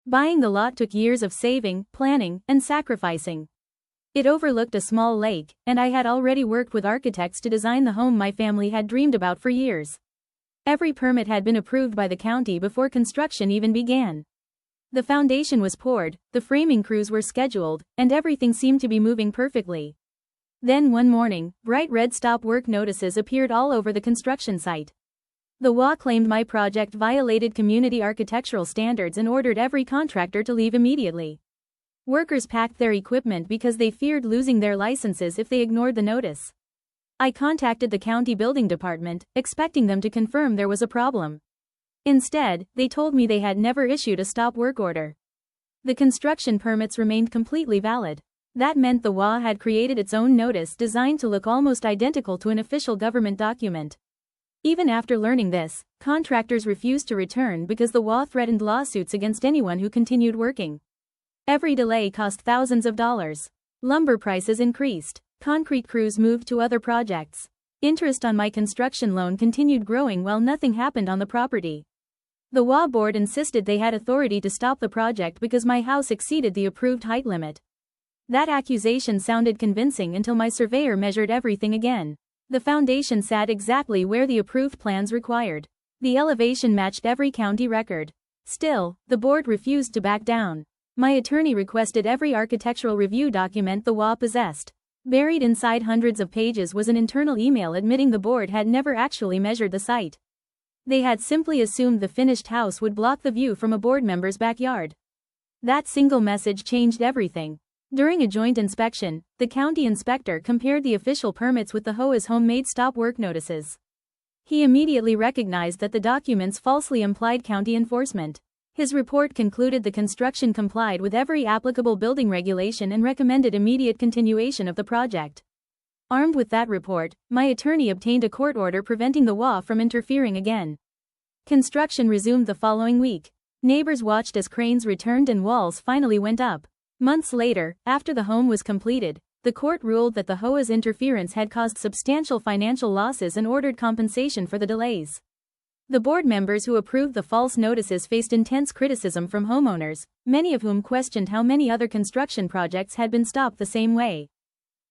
Buying the lot took years of saving, planning, and sacrificing. It overlooked a small lake, and I had already worked with architects to design the home my family had dreamed about for years. Every permit had been approved by the county before construction even began. The foundation was poured, the framing crews were scheduled, and everything seemed to be moving perfectly. Then one morning, bright red stop work notices appeared all over the construction site. The HOA claimed my project violated community architectural standards and ordered every contractor to leave immediately. Workers packed their equipment because they feared losing their licenses if they ignored the notice. I contacted the county building department, expecting them to confirm there was a problem. Instead, they told me they had never issued a stop work order. The construction permits remained completely valid. That meant the HOA had created its own notice designed to look almost identical to an official government document. Even after learning this, contractors refused to return because the HOA threatened lawsuits against anyone who continued working. Every delay cost thousands of dollars. Lumber prices increased. Concrete crews moved to other projects. Interest on my construction loan continued growing while nothing happened on the property. The HOA board insisted they had authority to stop the project because my house exceeded the approved height limit. That accusation sounded convincing until my surveyor measured everything again. The foundation sat exactly where the approved plans required. The elevation matched every county record. Still, the board refused to back down. My attorney requested every architectural review document the HOA possessed. Buried inside hundreds of pages was an internal email admitting the board had never actually measured the site. They had simply assumed the finished house would block the view from a board member's backyard. That single message changed everything. During a joint inspection, the county inspector compared the official permits with the HOA's homemade stop work notices. He immediately recognized that the documents falsely implied county enforcement. His report concluded the construction complied with every applicable building regulation and recommended immediate continuation of the project. Armed with that report, my attorney obtained a court order preventing the HOA from interfering again. Construction resumed the following week. Neighbors watched as cranes returned and walls finally went up. Months later, after the home was completed, the court ruled that the HOA's interference had caused substantial financial losses and ordered compensation for the delays. The board members who approved the false notices faced intense criticism from homeowners, many of whom questioned how many other construction projects had been stopped the same way.